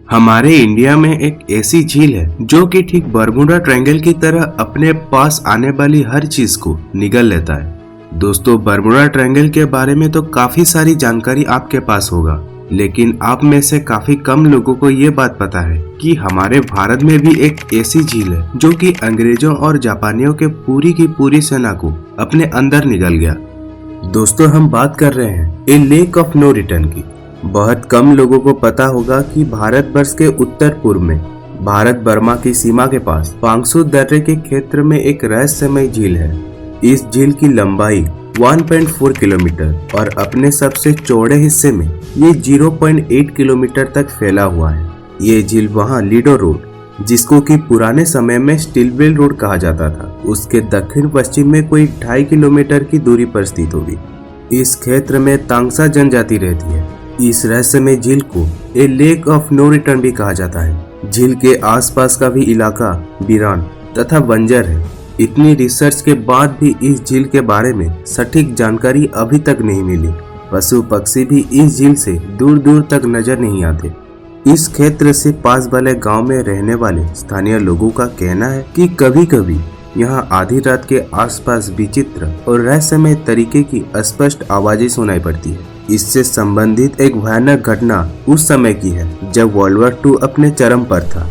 हमारे इंडिया में एक ऐसी झील है जो कि ठीक बरमुडा ट्रायंगल की तरह अपने पास आने वाली हर चीज को निगल लेता है। दोस्तों, बरमुडा ट्रायंगल के बारे में तो काफी सारी जानकारी आपके पास होगा, लेकिन आप में से काफी कम लोगों को ये बात पता है कि हमारे भारत में भी एक ऐसी झील है जो कि अंग्रेजों और जापानियों के पूरी की पूरी सेना को अपने अंदर निगल गया। दोस्तों, हम बात कर रहे हैं a lake of no return की। बहुत कम लोगों को पता होगा कि भारतवर्ष के उत्तर पूर्व में भारत बर्मा की सीमा के पास पांगसू दर्रे के क्षेत्र में एक रहस्यमय झील है। इस झील की लंबाई 1.4 किलोमीटर और अपने सबसे चौड़े हिस्से में ये 0.8 किलोमीटर तक फैला हुआ है। ये झील वहाँ लीडो रोड, जिसको कि पुराने समय में स्टीलवेल रोड कहा जाता था, उसके दक्षिण पश्चिम में कोई 2.5 किलोमीटर की दूरी पर स्थित होगी। इस क्षेत्र में तांगसा जनजाति रहती है। इस रहस्यमय झील को a lake of no return भी कहा जाता है। झील के आसपास का भी इलाका वीरान तथा बंजर है। इतनी रिसर्च के बाद भी इस झील के बारे में सटीक जानकारी अभी तक नहीं मिली। पशु पक्षी भी इस झील से दूर दूर तक नजर नहीं आते। इस क्षेत्र से पास वाले गांव में रहने वाले स्थानीय लोगों का कहना है कि कभी कभी यहाँ आधी रात के आसपास विचित्र और रहस्यमय तरीके की अस्पष्ट आवाजें सुनाई पड़ती है। इससे संबंधित एक भयानक घटना उस समय की है जब वर्ल्ड वॉर 2 अपने चरम पर था।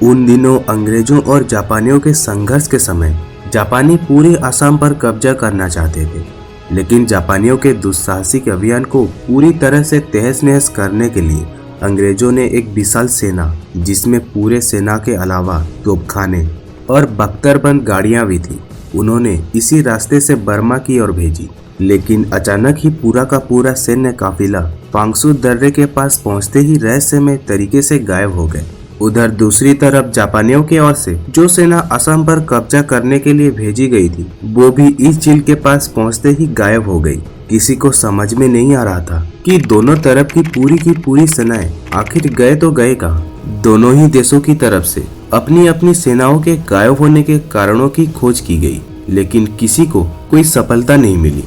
उन दिनों अंग्रेजों और जापानियों के संघर्ष के समय जापानी पूरे असम पर कब्जा करना चाहते थे, लेकिन जापानियों के दुस्साहसिक अभियान को पूरी तरह से तहस नहस करने के लिए अंग्रेजों ने एक विशाल सेना, जिसमें पूरे सेना के अलावा तोपखाने और बख्तरबंद गाड़ियां भी थी, उन्होंने इसी रास्ते से बर्मा की ओर भेजी। लेकिन अचानक ही पूरा का पूरा सैन्य काफिला पांगसू दर्रे के पास पहुंचते ही रहस्यमय तरीके से गायब हो गए। उधर दूसरी तरफ जापानियों की ओर से जो सेना असम पर कब्जा करने के लिए भेजी गई थी, वो भी इस झील के पास पहुंचते ही गायब हो गई। किसी को समझ में नहीं आ रहा था कि दोनों तरफ की पूरी सेनाएं आखिर गए तो गए कहाँ। दोनों ही देशों की तरफ से अपनी अपनी सेनाओं के गायब होने के कारणों की खोज की गई, लेकिन किसी को कोई सफलता नहीं मिली।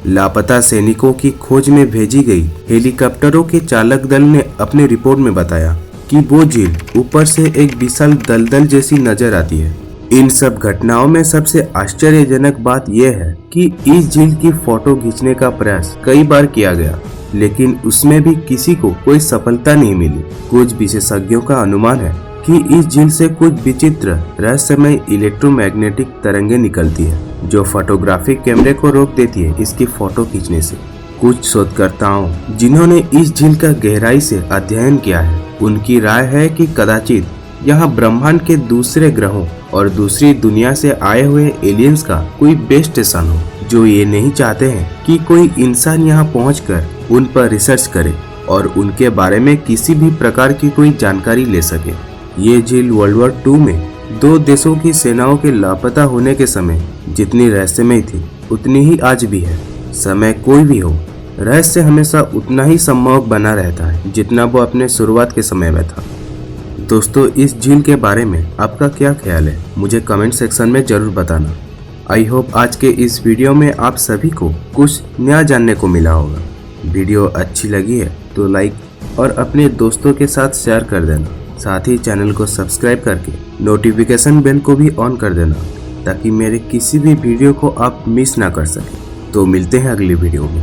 लापता सैनिकों की खोज में भेजी गई हेलीकॉप्टरों के चालक दल ने अपने रिपोर्ट में बताया कि वो झील ऊपर से एक विशाल दलदल जैसी नजर आती है। इन सब घटनाओं में सबसे आश्चर्यजनक बात यह है कि इस झील की फोटो खींचने का प्रयास कई बार किया गया, लेकिन उसमें भी किसी को कोई सफलता नहीं मिली। कुछ विशेषज्ञों का अनुमान है कि इस झील से कुछ विचित्र रहस्यमय इलेक्ट्रोमैग्नेटिक तरंगे निकलती है, जो फोटोग्राफिक कैमरे को रोक देती है इसकी फोटो खींचने से। कुछ शोधकर्ताओं जिन्होंने इस झील का गहराई से अध्ययन किया है, उनकी राय है कि कदाचित यहाँ ब्रह्मांड के दूसरे ग्रहों और दूसरी दुनिया से आए हुए एलियंस का कोई बेस स्टेशन हो, जो ये नहीं चाहते हैं कि कोई इंसान यहाँ पहुंचकर उन पर रिसर्च करे और उनके बारे में किसी भी प्रकार की कोई जानकारी ले सके। ये झील वर्ल्ड वॉर 2 में 2 देशों की सेनाओं के लापता होने के समय जितनी रहस्यमय थी, उतनी ही आज भी है। समय कोई भी हो, रहस्य हमेशा उतना ही सम्मोहक बना रहता है जितना वो अपने शुरुआत के समय में था। दोस्तों, इस झील के बारे में आपका क्या ख्याल है, मुझे कमेंट सेक्शन में जरूर बताना। आई होप आज के इस वीडियो में आप सभी को कुछ नया जानने को मिला होगा। वीडियो अच्छी लगी है तो लाइक और अपने दोस्तों के साथ शेयर कर देना। साथ ही चैनल को सब्सक्राइब करके नोटिफिकेशन बेल को भी ऑन कर देना, ताकि मेरे किसी भी वीडियो को आप मिस ना कर सकें। तो मिलते हैं अगली वीडियो में।